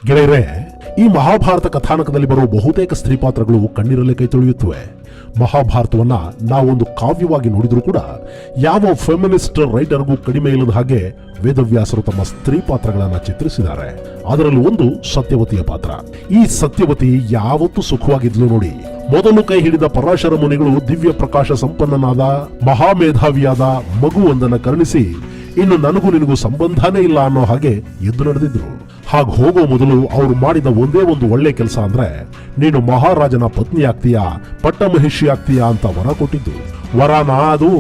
ಗೆಳೆಯರೆ, ಈ ಮಹಾಭಾರತ ಕಥಾನಕದಲ್ಲಿ ಬರುವ ಬಹುತೇಕ ಸ್ತ್ರೀ ಪಾತ್ರಗಳು ಕಣ್ಣೀರಲ್ಲೇ ಕೈ ತೊಳೆಯುತ್ತವೆ. ಮಹಾಭಾರತವನ್ನ ನಾವೊಂದು ಕಾವ್ಯವಾಗಿ ನೋಡಿದ್ರೂ ಕೂಡ ಯಾವ ಫೆಮಿನಿಸ್ಟ್ ರೈಟರ್ಗೂ ಕಡಿಮೆ ಇಲ್ಲದ ಹಾಗೆ ವೇದವ್ಯಾಸರು ತಮ್ಮ ಸ್ತ್ರೀ ಪಾತ್ರಗಳನ್ನ ಚಿತ್ರಿಸಿದ್ದಾರೆ. ಅದರಲ್ಲಿ ಒಂದು ಸತ್ಯವತಿಯ ಪಾತ್ರ. ಈ ಸತ್ಯವತಿ ಯಾವತ್ತೂ ಸುಖವಾಗಿದ್ಲು ನೋಡಿ. ಮೊದಲು ಕೈ ಹಿಡಿದ ಪರಾಶರ ಮುನಿಗಳು ದಿವ್ಯ ಪ್ರಕಾಶ ಸಂಪನ್ನನಾದ ಮಹಾಮೇಧಾವಿಯಾದ ಮಗುವೊಂದನ್ನ ಕರುಣಿಸಿ, ಇನ್ನು ನನಗೂ ನಿನಗೂ ಸಂಬಂಧನೇ ಇಲ್ಲ ಅನ್ನೋ ಹಾಗೆ ಎದ್ದು ನಡೆದಿದ್ರು. ಹಾಗೆ ಹೋಗೋ ಮೊದಲು ಅವರು ಮಾಡಿದ ಒಂದೇ ಒಂದು ಒಳ್ಳೆ ಕೆಲಸ ಅಂದ್ರೆ, ನೀನು ಮಹಾರಾಜನ ಪತ್ನಿ ಆಗ್ತೀಯಾ, ಪಟ್ಟಮಹಿಷಿ ಆಗ್ತೀಯಾ ಅಂತ ವರ ಕೊಟ್ಟಿದ್ದು. ವರನ ಅದು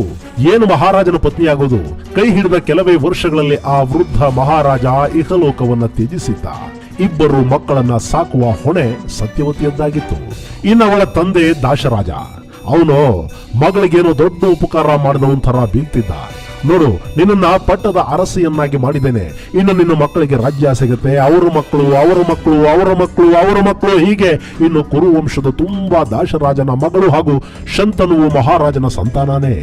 ಏನು ಮಹಾರಾಜನ ಪತ್ನಿ ಆಗೋದು? ಕೈ ಹಿಡಿದ ಕೆಲವೇ ವರ್ಷಗಳಲ್ಲಿ ಆ ವೃದ್ಧ ಮಹಾರಾಜ ಇಹಲೋಕವನ್ನ ತ್ಯಜಿಸಿದ್ದ. ಇಬ್ಬರು ಮಕ್ಕಳನ್ನ ಸಾಕುವ ಹೊಣೆ ಸತ್ಯವತಿಯದ್ದಾಗಿತ್ತು. ಇನ್ನು ಅವಳ ತಂದೆ ದಾಶರಾಜ, ಅವನು ಮಗಳಿಗೇನೋ ದೊಡ್ಡ ಉಪಕಾರ ಮಾಡಿದವನ್ ತರ ಬೀಗ್ತಿದ್ದ. ನೋಡು, ನಿನ್ನ ಪಟ್ಟದ ಅರಸಿಯನ್ನಾಗಿ ಮಾಡಿದ್ದೇನೆ, ಇನ್ನು ನಿನ್ನ ಮಕ್ಕಳಿಗೆ ರಾಜ್ಯ ಸಿಗುತ್ತೆ, ಅವರ ಮಕ್ಕಳು ಅವರ ಮಕ್ಕಳು ಅವರ ಮಕ್ಕಳು ಅವರ ಮಕ್ಕಳು, ಹೀಗೆ ಇನ್ನು ಕುರುವಂಶದ ತುಂಬಾ ದಾಶರಾಜನ ಮಗಳು ಹಾಗೂ ಶಂತನುವು ಮಹಾರಾಜನ ಸಂತಾನನೇ.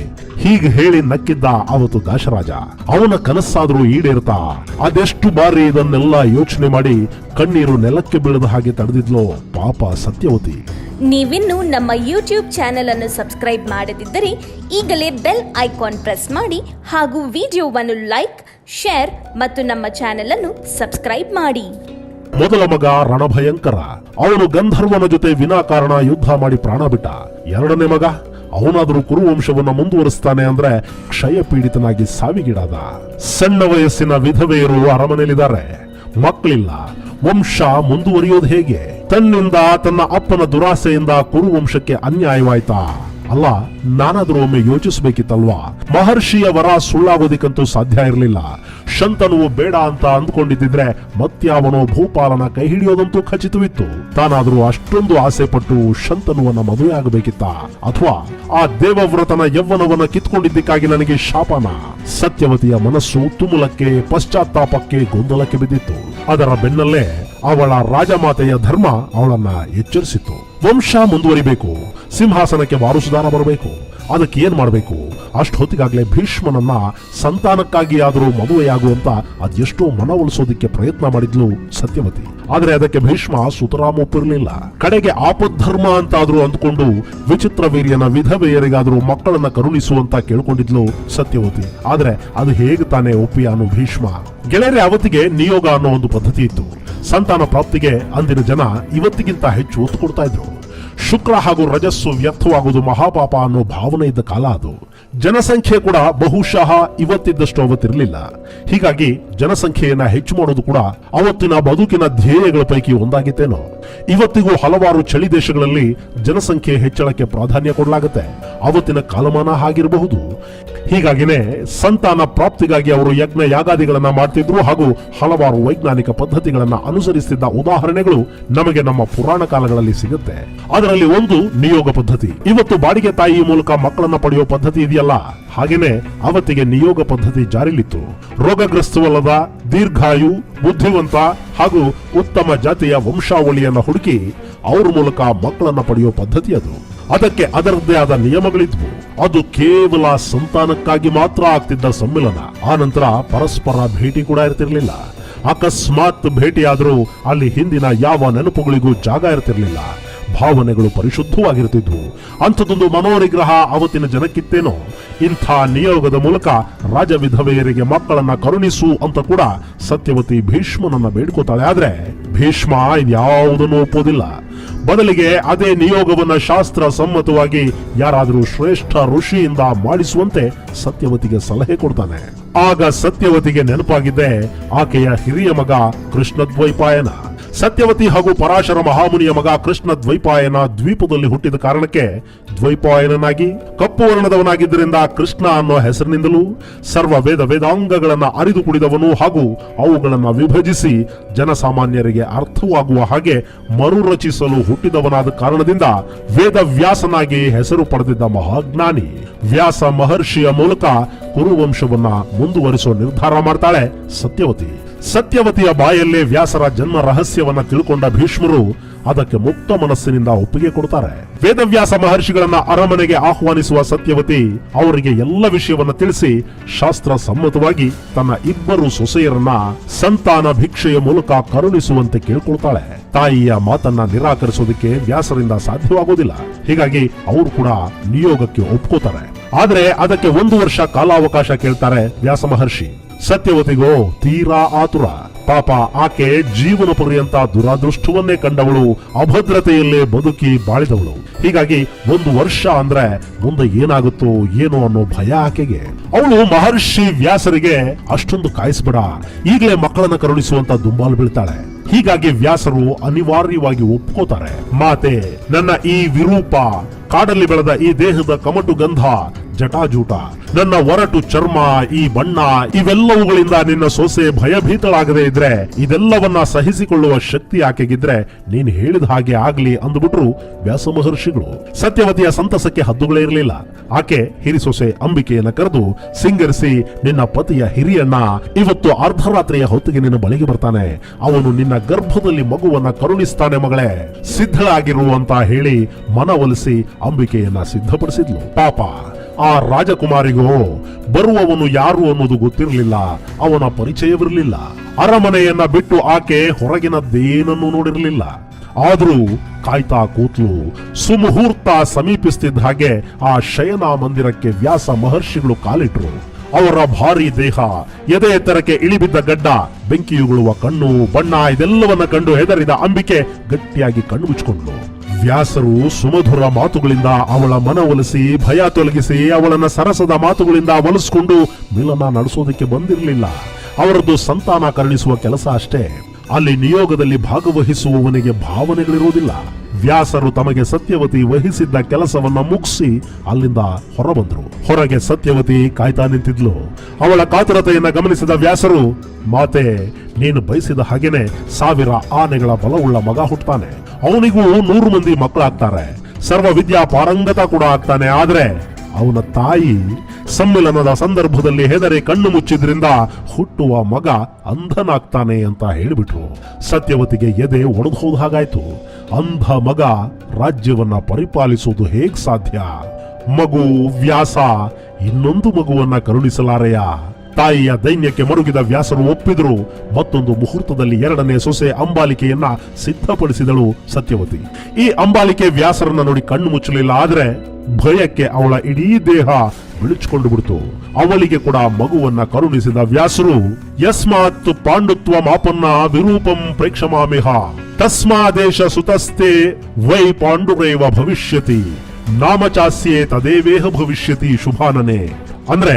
ಹೀಗೆ ಹೇಳಿ ನಕ್ಕಿದ್ದ ಅವತ್ತು ದಾಶರಾಜ. ಅವನ ಕನಸಾದ್ರೂ ಈಡೇರ್ತಾ ಅದೆಷ್ಟು ಬಾರಿ ಇದನ್ನೆಲ್ಲ ಯೋಚನೆ ಮಾಡಿ ಕಣ್ಣೀರು ನೆಲಕ್ಕೆ ಬೀಳದ ಹಾಗೆ ತಡೆದಿದ್ಲೋ ಪಾಪ ಸತ್ಯವತಿ. ನೀವಿನ್ನು ನಮ್ಮ ಯೂಟ್ಯೂಬ್ ಚಾನೆಲ್ ಅನ್ನು ಸಬ್ಸ್ಕ್ರೈಬ್ ಮಾಡದಿದ್ದರೆ ಈಗಲೇ ಬೆಲ್ ಐಕಾನ್ ಪ್ರೆಸ್ ಮಾಡಿ ಹಾಗೂ ವಿಡಿಯೋವನ್ನು ಲೈಕ್, ಶೇರ್ ಮತ್ತು ನಮ್ಮ ಚಾನೆಲ್ ಅನ್ನು ಸಬ್ಸ್ಕ್ರೈಬ್ ಮಾಡಿ. ಮೊದಲ ಮಗ ರಣಭಯಂಕರ. ಅವನು ಗಂಧರ್ವನ ಜೊತೆ ವಿನಾಕಾರಣ ಯುದ್ಧ ಮಾಡಿ ಪ್ರಾಣ ಬಿಟ್ಟ. ಎರಡನೇ ಮಗ, ಅವನಾದರೂ ಕುರುವಂಶವನ್ನ ಮುಂದುವರಿಸ್ತಾನೆ ಅಂದ್ರೆ ಕ್ಷಯ ಪೀಡಿತನಾಗಿ ಸಾವಿಗೀಡಾದ. ಸಣ್ಣ ವಯಸ್ಸಿನ ವಿಧವೆಯರು ಅರಮನೆಯಲ್ಲಿದ್ದಾರೆ, ಮಕ್ಕಳಿಲ್ಲ. ವಂಶ ಮುಂದುವರಿಯೋದು ಹೇಗೆ? ತನ್ನಿಂದ ತನ್ನ ಅಪ್ಪನ ದುರಾಸೆಯಿಂದ ಕುರುವಂಶಕ್ಕೆ ಅನ್ಯಾಯವಾಯ್ತಾ? ಅಲ್ಲ, ನಾನಾದ್ರೂ ಒಮ್ಮೆ ಯೋಚಿಸಬೇಕಿತ್ತಲ್ವಾ? ಮಹರ್ಷಿಯ ವರ ಸುಳ್ಳಾಗೋದಿಕ್ಕಂತೂ ಸಾಧ್ಯ ಇರಲಿಲ್ಲ. ಶಂತನುವು ಬೇಡ ಅಂತ ಅಂದ್ಕೊಂಡಿದ್ದಿದ್ರೆ ಮತ್ಯಾವನೋ ಭೂಪಾಲನ ಕೈ ಹಿಡಿಯೋದಂತೂ ಖಚಿತವಿತ್ತು. ತಾನಾದ್ರೂ ಅಷ್ಟೊಂದು ಆಸೆ ಪಟ್ಟು ಶಂತನುವನ್ನ ಮದುವೆ ಆಗಬೇಕಿತ್ತ? ಅಥವಾ ಆ ದೇವವ್ರತನ ಯವ್ವನವನ್ನ ಕಿತ್ಕೊಂಡಿದ್ದಕ್ಕಾಗಿ ನನಗೆ ಶಾಪನ? ಸತ್ಯವತಿಯ ಮನಸ್ಸು ತುಮುಲಕ್ಕೆ, ಪಶ್ಚಾತ್ತಾಪಕ್ಕೆ, ಗೊಂದಲಕ್ಕೆ ಬಿದ್ದಿತ್ತು. ಅದರ ಬೆನ್ನಲ್ಲೇ ಅವಳ ರಾಜಮಾತೆಯ ಧರ್ಮ ಅವಳನ್ನ ಎಚ್ಚರಿಸಿತ್ತು. ವಂಶ ಮುಂದುವರಿಬೇಕು, ಸಿಂಹಾಸನಕ್ಕೆ ವಾರಸುದಾರ ಬರಬೇಕು. ಅದಕ್ಕೆ ಏನ್ ಮಾಡಬೇಕು? ಅಷ್ಟೊತ್ತಿಗಾಗ್ಲೇ ಭೀಷ್ಮನನ್ನ ಸಂತಾನಕ್ಕಾಗಿ ಆದರೂ ಮದುವೆಯಾಗುವಂತ ಅದೆಷ್ಟೋ ಮನವೊಲಿಸೋದಿಕ್ಕೆ ಪ್ರಯತ್ನ ಮಾಡಿದ್ಲು ಸತ್ಯವತಿ. ಆದ್ರೆ ಅದಕ್ಕೆ ಭೀಷ್ಮ ಸುತರಾಮ್ ಒಪ್ಪಿರಲಿಲ್ಲ. ಕಡೆಗೆ ಆಪದ್ಧರ್ಮ ಅಂತಾದ್ರೂ ಅಂದ್ಕೊಂಡು ವಿಚಿತ್ರ ವೀರ್ಯನ ವಿಧವೆಯರಿಗಾದ್ರೂ ಮಕ್ಕಳನ್ನ ಕರುಣಿಸುವಂತ ಕೇಳ್ಕೊಂಡಿದ್ಲು ಸತ್ಯವತಿ. ಆದ್ರೆ ಅದು ಹೇಗೆ ತಾನೇ ಒಪ್ಪಿಯಾನು ಭೀಷ್ಮ? ಗೆಳೆಯರೆ, ಅವತ್ತಿಗೆ ನಿಯೋಗ ಅನ್ನೋ ಒಂದು ಪದ್ಧತಿ ಇತ್ತು. ಸಂತಾನ ಪ್ರಾಪ್ತಿಗೆ ಅಂದಿನ ಜನ ಇವತ್ತಿಗಿಂತ ಹೆಚ್ಚು ಒತ್ತು ಕೊಡ್ತಾ ಇದ್ರು. ಶುಕ್ರ ಹಾಗೂ ರಜಸ್ಸು ವ್ಯರ್ಥವಾಗುವುದು ಮಹಾಪಾಪ ಅನ್ನೋ ಭಾವನೆ ಇದ್ದ ಕಾಲ ಅದು. ಜನಸಂಖ್ಯೆ ಕೂಡ ಬಹುಶಃ ಇವತ್ತಿದ್ದಷ್ಟು ಅವತ್ತಿರಲಿಲ್ಲ. ಹೀಗಾಗಿ ಜನಸಂಖ್ಯೆಯನ್ನ ಹೆಚ್ಚು ಮಾಡೋದು ಕೂಡ ಅವತ್ತಿನ ಬದುಕಿನ ಧ್ಯೇಯಗಳ ಪೈಕಿ ಒಂದಾಗಿತ್ತೇನೋ. ಇವತ್ತಿಗೂ ಹಲವಾರು ಚಳಿ ದೇಶಗಳಲ್ಲಿ ಜನಸಂಖ್ಯೆ ಹೆಚ್ಚಳಕ್ಕೆ ಪ್ರಾಧಾನ್ಯ ಕೊಡಲಾಗುತ್ತೆ. ಅವತ್ತಿನ ಕಾಲಮಾನ ಹಾಗಿರಬಹುದು. ಹೀಗಾಗಿನೇ ಸಂತಾನ ಪ್ರಾಪ್ತಿಗಾಗಿ ಅವರು ಯಜ್ಞ ಯಾಗಾದಿಗಳನ್ನ ಮಾಡ್ತಿದ್ರು ಹಾಗೂ ಹಲವಾರು ವೈಜ್ಞಾನಿಕ ಪದ್ಧತಿಗಳನ್ನ ಅನುಸರಿಸುತ್ತಿದ್ದ ಉದಾಹರಣೆಗಳು ನಮಗೆ ನಮ್ಮ ಪುರಾಣ ಕಾಲಗಳಲ್ಲಿ ಸಿಗುತ್ತೆ. ಅದರಲ್ಲಿ ಒಂದು ನಿಯೋಗ ಪದ್ಧತಿ. ಇವತ್ತು ಬಾಡಿಗೆ ತಾಯಿ ಮೂಲಕ ಮಕ್ಕಳನ್ನ ಪಡೆಯುವ ಪದ್ಧತಿ ಇದೆಯಲ್ಲ, ಹಾಗೇನೆ ಅವತ್ತಿಗೆ ನಿಯೋಗ ಪದ್ಧತಿ ಜಾರಿಲಿತ್ತು. ರೋಗಗ್ರಸ್ತವಲ್ಲದ, ದೀರ್ಘಾಯು, ಬುದ್ಧಿವಂತ ಹಾಗೂ ಉತ್ತಮ ಜಾತಿಯ ವಂಶಾವಳಿಯನ್ನ ಹುಡುಕಿ ಅವ್ರ ಮೂಲಕ ಮಕ್ಕಳನ್ನ ಪಡೆಯುವ ಪದ್ಧತಿ ಅದು. ಅದಕ್ಕೆ ಅದರದ್ದೇ ಆದ ನಿಯಮಗಳಿದ್ವು. ಅದು ಕೇವಲ ಸಂತಾನಕ್ಕಾಗಿ ಮಾತ್ರ ಆಗ್ತಿದ್ದ ಸಮ್ಮಿಲನ. ಆ ನಂತರ ಪರಸ್ಪರ ಭೇಟಿ ಕೂಡ ಇರ್ತಿರ್ಲಿಲ್ಲ. ಅಕಸ್ಮಾತ್ ಭೇಟಿಯಾದರೂ ಅಲ್ಲಿ ಹಿಂದಿನ ಯಾವ ನೆನಪುಗಳಿಗೂ ಜಾಗ ಇರ್ತಿರ್ಲಿಲ್ಲ. ಭಾವನೆಗಳು ಪರಿಶುದ್ಧವಾಗಿರ್ತಿದ್ವು. ಅಂಥದ್ದೊಂದು ಮನೋನಿಗ್ರಹ ಅವತ್ತಿನ ಜನಕ್ಕಿತ್ತೇನೋ. ಇಂಥ ನಿಯೋಗದ ಮೂಲಕ ರಾಜ ವಿಧವೆಯರಿಗೆ ಮಕ್ಕಳನ್ನ ಕರುಣಿಸು ಅಂತ ಕೂಡ ಸತ್ಯವತಿ ಭೀಷ್ಮನನ್ನ ಬೇಡ್ಕೋತಾಳೆ. ಆದ್ರೆ ಭೀಷ್ಮ ಇದ್ಯಾವುದನ್ನು ಒಪ್ಪೋದಿಲ್ಲ. ಬದಲಿಗೆ ಅದೇ ನಿಯೋಗವನ್ನ ಶಾಸ್ತ್ರ ಸಮ್ಮತವಾಗಿ ಯಾರಾದರೂ ಶ್ರೇಷ್ಠ ಋಷಿಯಿಂದ ಮಾಡಿಸುವಂತೆ ಸತ್ಯವತಿಗೆ ಸಲಹೆ ಕೊಡ್ತಾನೆ. ಆಗ ಸತ್ಯವತಿಗೆ ನೆನಪಾಗಿದ್ದೆ ಆಕೆಯ ಹಿರಿಯ ಮಗ ಕೃಷ್ಣದ್ವೈಪಾಯನ. ಸತ್ಯವತಿ ಹಾಗೂ ಪರಾಶರ ಮಹಾಮುನಿಯ ಮಗ ಕೃಷ್ಣ ದ್ವೈಪಾಯನ ದ್ವೀಪದಲ್ಲಿ ಹುಟ್ಟಿದ ಕಾರಣಕ್ಕೆ ದ್ವೈಪಾಯನನಾಗಿ ಕಪ್ಪು ವರ್ಣದವನಾಗಿದ್ದರಿಂದ ಕೃಷ್ಣ ಅನ್ನೋ ಹೆಸರಿನಿಂದಲೂ ಸರ್ವ ವೇದಾಂಗಗಳನ್ನ ಅರಿದು ಕುಡಿದವನು ಹಾಗೂ ಅವುಗಳನ್ನ ವಿಭಜಿಸಿ ಜನಸಾಮಾನ್ಯರಿಗೆ ಅರ್ಥವಾಗುವ ಹಾಗೆ ಮರುರಚಿಸಲು ಹುಟ್ಟಿದವನಾದ ಕಾರಣದಿಂದ ವೇದವ್ಯಾಸನಾಗಿ ಹೆಸರು ಪಡೆದಿದ್ದ ಮಹಾಜ್ಞಾನಿ. ವ್ಯಾಸ ಮಹರ್ಷಿಯ ಮೂಲಕ ಕುರುವಂಶವನ್ನ ಮುಂದುವರಿಸುವ ನಿರ್ಧಾರ ಮಾಡ್ತಾಳೆ ಸತ್ಯವತಿ. ಸತ್ಯವತಿಯ ಬಾಯಲ್ಲೇ ವ್ಯಾಸರ ಜನ್ಮ ರಹಸ್ಯವನ್ನ ತಿಳ್ಕೊಂಡ ಭೀಷ್ಮರು ಅದಕ್ಕೆ ಮುಕ್ತ ಮನಸ್ಸಿನಿಂದ ಒಪ್ಪಿಗೆ ಕೊಡ್ತಾರೆ. ವೇದವ್ಯಾಸ ಮಹರ್ಷಿಗಳನ್ನ ಅರಮನೆಗೆ ಆಹ್ವಾನಿಸುವ ಸತ್ಯವತಿ ಅವರಿಗೆ ಎಲ್ಲ ವಿಷಯವನ್ನ ತಿಳಿಸಿ ಶಾಸ್ತ್ರ ಸಮ್ಮತವಾಗಿ ತನ್ನ ಇಬ್ಬರು ಸೊಸೆಯರನ್ನ ಸಂತಾನ ಭಿಕ್ಷೆಯ ಮೂಲಕ ಕರುಣಿಸುವಂತೆ ಕೇಳ್ಕೊಳ್ತಾಳೆ. ತಾಯಿಯ ಮಾತನ್ನ ನಿರಾಕರಿಸೋದಕ್ಕೆ ವ್ಯಾಸರಿಂದ ಸಾಧ್ಯವಾಗೋದಿಲ್ಲ. ಹೀಗಾಗಿ ಅವರು ಕೂಡ ನಿಯೋಗಕ್ಕೆ ಒಪ್ಕೋತಾರೆ. ಆದ್ರೆ ಅದಕ್ಕೆ 1 ವರ್ಷ ಕಾಲಾವಕಾಶ ಕೇಳ್ತಾರೆ ವ್ಯಾಸ ಮಹರ್ಷಿ. ಸತ್ಯವತಿಗೋ ತೀರಾ ಆತುರ. ಪಾಪ ಆಕೆ ಜೀವನ ಪರ್ಯಂತ ದುರಾದೃಷ್ಟವನ್ನೇ ಕಂಡವಳು, ಅಭದ್ರತೆಯಲ್ಲೇ ಬದುಕಿ ಬಾಳಿದವಳು. ಹೀಗಾಗಿ 1 ವರ್ಷ ಅಂದ್ರೆ ಮುಂದೆ ಏನಾಗುತ್ತೋ ಏನೋ ಅನ್ನೋ ಭಯ ಆಕೆಗೆ. ಅವಳು ಮಹರ್ಷಿ ವ್ಯಾಸರಿಗೆ ಅಷ್ಟೊಂದು ಕಾಯಿಸ್ಬೇಡ, ಈಗಲೇ ಮಕ್ಕಳನ್ನ ಕರುಣಿಸುವಂತ ದುಂಬಾಲು ಬೀಳ್ತಾಳೆ. ಹೀಗಾಗಿ ವ್ಯಾಸರು ಅನಿವಾರ್ಯವಾಗಿ ಒಪ್ಕೋತಾರೆ. ಮಾತೆ, ನನ್ನ ಈ ವಿರೂಪ, ಕಾಡಲ್ಲಿ ಬೆಳೆದ ಈ ದೇಹದ ಕಮಟು ಗಂಧ, ಜಟಾಜೂಟ, ನನ್ನ ಒರಟು ಚರ್ಮ, ಈ ಬಣ್ಣ, ಇವೆಲ್ಲವುಗಳಿಂದ ನಿನ್ನ ಸೊಸೆ ಭಯಭೀತಳಾಗದೆ ಇದ್ರೆ, ಇದೆಲ್ಲವನ್ನ ಸಹಿಸಿಕೊಳ್ಳುವ ಶಕ್ತಿ ಆಕೆಗಿದ್ರೆ ನೀನು ಹೇಳಿದ ಹಾಗೆ ಆಗ್ಲಿ ಅಂದುಬಿಟ್ರು ವ್ಯಾಸ ಮಹರ್ಷಿಗಳು. ಸತ್ಯವತಿಯ ಸಂತಸಕ್ಕೆ ಹದ್ದುಗಳೇ ಇರಲಿಲ್ಲ. ಆಕೆ ಹಿರಿ ಸೊಸೆ ಅಂಬಿಕೆಯನ್ನ ಕರೆದು ಸಿಂಗರಿಸಿ, ನಿನ್ನ ಪತಿಯ ಹಿರಿಯಣ್ಣ ಇವತ್ತು ಅರ್ಧರಾತ್ರಿಯ ಹೊತ್ತಿಗೆ ನಿನ್ನ ಬಳಿಗೆ ಬರ್ತಾನೆ, ಅವನು ನಿನ್ನ ಗರ್ಭದಲ್ಲಿ ಮಗುವನ್ನ ಕರುಣಿಸ್ತಾನೆ ಮಗಳೇ, ಸಿದ್ಧಳಾಗಿರು ಅಂತ ಹೇಳಿ ಮನವೊಲಿಸಿ ಅಂಬಿಕೆಯನ್ನ ಸಿದ್ಧಪಡಿಸಿದ್ಲು. ಪಾಪ ಆ ರಾಜಕುಮಾರಿಗೂ ಬರುವವನು ಯಾರು ಅನ್ನೋದು ಗೊತ್ತಿರಲಿಲ್ಲ, ಅವನ ಪರಿಚಯವಿರಲಿಲ್ಲ. ಅರಮನೆಯನ್ನ ಬಿಟ್ಟು ಆಕೆ ಹೊರಗಿನದ್ದೇನನ್ನು ನೋಡಿರಲಿಲ್ಲ. ಆದ್ರೂ ಕಾಯ್ತಾ ಕೂತ್ಲು. ಸುಮುಹೂರ್ತ ಸಮೀಪಿಸ್ತಿದ್ದ ಹಾಗೆ ಆ ಶಯನ ಮಂದಿರಕ್ಕೆ ವ್ಯಾಸ ಮಹರ್ಷಿಗಳು ಕಾಲಿಟ್ರು. ಅವರ ಭಾರಿ ದೇಹ, ಎದೆ ಎತ್ತರಕ್ಕೆ ಇಳಿಬಿದ್ದ ಗಡ್ಡ, ಬೆಂಕಿಯುಗುಳುವ ಕಣ್ಣು, ಬಣ್ಣ ಇದೆಲ್ಲವನ್ನ ಕಂಡು ಹೆದರಿದ ಅಂಬಿಕೆ ಗಟ್ಟಿಯಾಗಿ ಕಣ್ಣು ಮುಚ್ಚಿಕೊಂಡ್ಲು. ವ್ಯಾಸರು ಸುಮಧುರ ಮಾತುಗಳಿಂದ ಅವಳ ಮನವೊಲಿಸಿ ಭಯ ತೊಲಗಿಸಿ ಅವಳನ್ನ ಸರಸದ ಮಾತುಗಳಿಂದ ಒಲಿಸಿಕೊಂಡು ಮಿಲನ ನಡೆಸೋದಕ್ಕೆ ಬಂದಿರಲಿಲ್ಲ. ಅವರದ್ದು ಸಂತಾನ ಕರುಣಿಸುವ ಕೆಲಸ ಅಷ್ಟೇ. ಅಲ್ಲಿ ನಿಯೋಗದಲ್ಲಿ ಭಾಗವಹಿಸುವವನಿಗೆ ಭಾವನೆಗಳಿರುವುದಿಲ್ಲ. ವ್ಯಾಸರು ತಮಗೆ ಸತ್ಯವತಿ ವಹಿಸಿದ್ದ ಕೆಲಸವನ್ನ ಮುಗಿಸಿ ಅಲ್ಲಿಂದ ಹೊರಬಂದ್ರು. ಹೊರಗೆ ಸತ್ಯವತಿ ಕಾಯ್ತಾ ನಿಂತಿದ್ಲು. ಅವಳ ಕಾತುರತೆಯನ್ನ ಗಮನಿಸಿದ ವ್ಯಾಸರು, ಮಾತೆ, ನೀನು ಬಯಸಿದ ಹಾಗೇನೆ 1000 ಆನೆಗಳ ಬಲವುಳ್ಳ ಮಗ ಹುಟ್ಟುತ್ತಾನೆ. ಅವನಿಗೂ 100 ಮಂದಿ ಮಕ್ಕಳಾಗ್ತಾರೆ, ಸರ್ವ ವಿದ್ಯಾ ಪಾರಂಗತ ಕೂಡ ಆಗ್ತಾನೆ. ಆದ್ರೆ ಅವನ ತಾಯಿ ಸಮ್ಮಿಲನದ ಸಂದರ್ಭದಲ್ಲಿ ಹೆದರಿ ಕಣ್ಣು ಮುಚ್ಚಿದ್ರಿಂದ ಹುಟ್ಟುವ ಮಗ ಅಂಧನಾಗ್ತಾನೆ ಅಂತ ಹೇಳಿಬಿಟ್ರು. ಸತ್ಯವತಿಗೆ ಎದೆ ಒಡೆದು ಹೋದ ಹಾಗಾಯ್ತು. ಅಂಧ ಮಗ ರಾಜ್ಯವನ್ನ ಪರಿಪಾಲಿಸುವುದು ಹೇಗ್ ಸಾಧ್ಯ? ಮಗು ವ್ಯಾಸ ಇನ್ನೊಂದು ಮಗುವನ್ನ ಕರುಣಿಸಲಾರೆಯ? ತಾಯಿಯ ದೈನ್ಯಕ್ಕೆ ಮರುಗಿದ ವ್ಯಾಸರು ಒಪ್ಪಿದ್ರು. ಮತ್ತೊಂದು ಮುಹೂರ್ತದಲ್ಲಿ 2ನೇ ಸೊಸೆ ಅಂಬಾಲಿಕೆಯನ್ನ ಸಿದ್ಧಪಡಿಸಿದಳು ಸತ್ಯವತಿ. ಈ ಅಂಬಾಲಿಕೆ ವ್ಯಾಸರನ್ನ ನೋಡಿ ಕಣ್ಣು ಮುಚ್ಚಲಿಲ್ಲ. ಆದ್ರೆ ಭಯಕ್ಕೆ ಅವಳ ಇಡೀ ದೇಹ ಬಿಳಿಚಿಕೊಂಡು ಬಿಡ್ತು. ಅವಳಿಗೆ ಕೂಡ ಮಗುವನ್ನ ಕರುಣಿಸಿದ ವ್ಯಾಸರು, ಯಸ್ಮಾತ್ ಪಾಂಡುತ್ವ ಮಾಪನ್ನ ವಿರೂಪಂ ಪ್ರೇಕ್ಷಮಾಮಿಹ ತಸ್ಮಾದೇಶ ಸುತಸ್ತೆ ವೈ ಪಾಂಡುರೇವ ಭವಿಷ್ಯತಿ ನಾಮಚಾಸ್ಯೆ ತದೇವೇಹ ಭವಿಷ್ಯತಿ ಶುಭಾನನೆ. ಅಂದ್ರೆ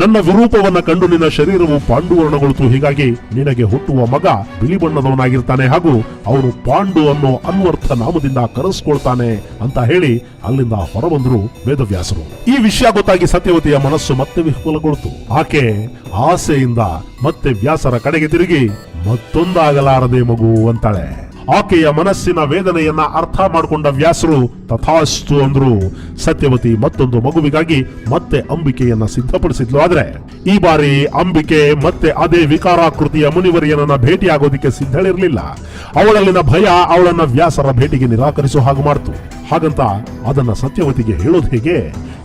ನನ್ನ ವಿರೂಪವನ್ನ ಕಂಡು ನಿನ್ನ ಶರೀರವು ಪಾಂಡುವರ್ಣಗೊಳಿತು, ಹೀಗಾಗಿ ನಿನಗೆ ಹುಟ್ಟುವ ಮಗ ಬಿಳಿ ಬಣ್ಣದವನಾಗಿರ್ತಾನೆ ಹಾಗೂ ಅವನು ಪಾಂಡು ಅನ್ನೋ ಅನ್ವರ್ಥ ನಾಮದಿಂದ ಕರೆಸ್ಕೊಳ್ತಾನೆ ಅಂತ ಹೇಳಿ ಅಲ್ಲಿಂದ ಹೊರಬಂದ್ರು ವೇದವ್ಯಾಸರು. ಈ ವಿಷಯ ಗೊತ್ತಾಗಿ ಸತ್ಯವತಿಯ ಮನಸ್ಸು ಮತ್ತೆ ವಿಫಲಗೊಳ್ತು. ಆಕೆ ಆಸೆಯಿಂದ ಮತ್ತೆ ವ್ಯಾಸರ ಕಡೆಗೆ ತಿರುಗಿ, ಮತ್ತೊಂದಾಗಲಾರದೆ ಮಗು ಅಂತಾಳೆ. ಆಕೆಯ ಮನಸ್ಸಿನ ವೇದನೆಯನ್ನ ಅರ್ಥ ಮಾಡಿಕೊಂಡ ವ್ಯಾಸರು ತಥಾಸ್ತು ಅಂದ್ರು. ಸತ್ಯವತಿ ಮತ್ತೊಂದು ಮಗುವಿಗಾಗಿ ಮತ್ತೆ ಅಂಬಿಕೆಯನ್ನ ಸಿದ್ಧಪಡಿಸಿದ್ಲು. ಆದ್ರೆ ಈ ಬಾರಿ ಅಂಬಿಕೆ ಮತ್ತೆ ಅದೇ ವಿಕಾರಾಕೃತಿಯ ಮುನಿವರಿಯನನ್ನ ಭೇಟಿಯಾಗೋದಿಕ್ಕೆ ಸಿದ್ಧಳಿರ್ಲಿಲ್ಲ. ಅವಳಲ್ಲಿನ ಭಯ ಅವಳನ್ನ ವ್ಯಾಸರ ಭೇಟಿಗೆ ನಿರಾಕರಿಸೋ ಹಾಗೆ ಮಾಡ್ತು. ಹಾಗಂತ ಅದನ್ನ ಸತ್ಯವತಿಗೆ ಹೇಳೋದು ಹೇಗೆ?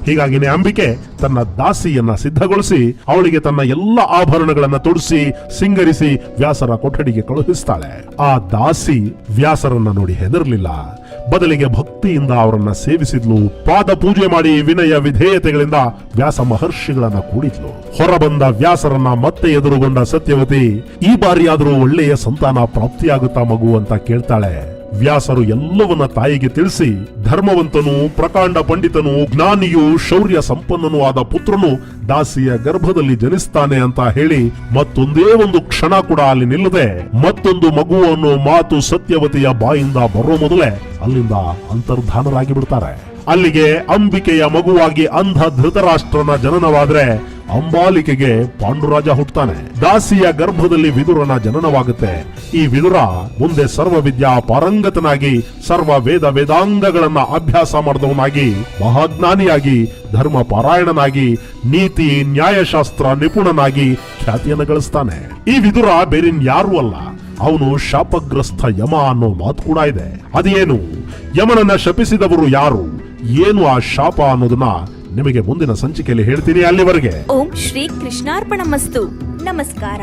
ಹೀಗಾಗಿನೇ ಅಂಬಿಕೆ ತನ್ನ ದಾಸಿಯನ್ನ ಸಿದ್ಧಗೊಳಿಸಿ ಅವಳಿಗೆ ತನ್ನ ಎಲ್ಲ ಆಭರಣಗಳನ್ನ ತೊಡಿಸಿ ಸಿಂಗರಿಸಿ ವ್ಯಾಸರ ಕೊಠಡಿಗೆ ಕಳುಹಿಸ್ತಾಳೆ. ಆ ದಾಸಿ ವ್ಯಾಸರನ್ನ ನೋಡಿ ಹೆದರ್ಲಿಲ್ಲ. ಬದಲಿಗೆ ಭಕ್ತಿಯಿಂದ ಅವರನ್ನ ಸೇವಿಸಿದ್ಲು. ಪಾದ ಪೂಜೆ ಮಾಡಿ ವಿನಯ ವಿಧೇಯತೆಗಳಿಂದ ವ್ಯಾಸ ಮಹರ್ಷಿಗಳನ್ನ ಕೂಡಿದ್ಲು. ಹೊರಬಂದ ವ್ಯಾಸರನ್ನ ಮತ್ತೆ ಎದುರುಗೊಂಡ ಸತ್ಯವತಿ, ಈ ಬಾರಿಯಾದರೂ ಒಳ್ಳೆಯ ಸಂತಾನ ಪ್ರಾಪ್ತಿಯಾಗುತ್ತಾ ಮಗು ಅಂತ ಕೇಳ್ತಾಳೆ. ವ್ಯಾಸರು ಎಲ್ಲವನ್ನ ತಾಯಿಗೆ ತಿಳಿಸಿ, ಧರ್ಮವಂತನು, ಪ್ರಕಾಂಡ ಪಂಡಿತನು, ಜ್ಞಾನಿಯು, ಶೌರ್ಯ ಸಂಪನ್ನನೂ ಆದ ಪುತ್ರನು ದಾಸಿಯ ಗರ್ಭದಲ್ಲಿ ಜನಿಸ್ತಾನೆ ಅಂತ ಹೇಳಿ ಮತ್ತೊಂದೇ ಒಂದು ಕ್ಷಣ ಕೂಡ ಅಲ್ಲಿ ನಿಲ್ಲದೆ ಮತ್ತೊಂದು ಮಗು ಅನ್ನೋ ಮಾತು ಸತ್ಯವತಿಯ ಬಾಯಿಂದ ಬರೋ ಮೊದಲೇ ಅಲ್ಲಿಂದ ಅಂತರ್ಧಾನರಾಗಿ ಬಿಡ್ತಾರೆ. ಅಲ್ಲಿಗೆ ಅಂಬಿಕೆಯ ಮಗುವಾಗಿ ಅಂಧ ಧೃತರಾಷ್ಟ್ರನ ಜನನವಾದ್ರೆ ಅಂಬಾಲಿಕೆಗೆ ಪಾಂಡುರಾಜ ಹುಟ್ಟುತ್ತಾನೆ. ದಾಸಿಯ ಗರ್ಭದಲ್ಲಿ ವಿದುರನ ಜನನವಾಗುತ್ತೆ. ಈ ವಿದುರ ಮುಂದೆ ಸರ್ವ ವಿದ್ಯಾ ಪಾರಂಗತನಾಗಿ ಸರ್ವ ವೇದಾಂಗಗಳನ್ನ ಅಭ್ಯಾಸ ಮಾಡಿದವನಾಗಿ ಮಹಾಜ್ಞಾನಿಯಾಗಿ ಧರ್ಮ ಪಾರಾಯಣನಾಗಿ ನೀತಿ ನ್ಯಾಯಶಾಸ್ತ್ರ ನಿಪುಣನಾಗಿ ಖ್ಯಾತಿಯನ್ನು ಗಳಿಸ್ತಾನೆ. ಈ ವಿದುರ ಬೇರಿನ್ಯಾರೂ ಅಲ್ಲ, ಅವನು ಶಾಪಗ್ರಸ್ತ ಯಮ ಅನ್ನೋ ಮಾತು ಕೂಡ ಇದೆ. ಅದೇನು, ಯಮನನ್ನ ಶಪಿಸಿದವರು ಯಾರು, ಏನು ಆ ಶಾಪ ಅನ್ನೋದನ್ನ ನಿಮಗೆ ಮುಂದಿನ ಸಂಚಿಕೆಯಲ್ಲಿ ಹೇಳ್ತೀನಿ. ಅಲ್ಲಿವರೆಗೆ ಓಂ ಶ್ರೀ ಕೃಷ್ಣಾರ್ಪಣಮಸ್ತು. ನಮಸ್ಕಾರ.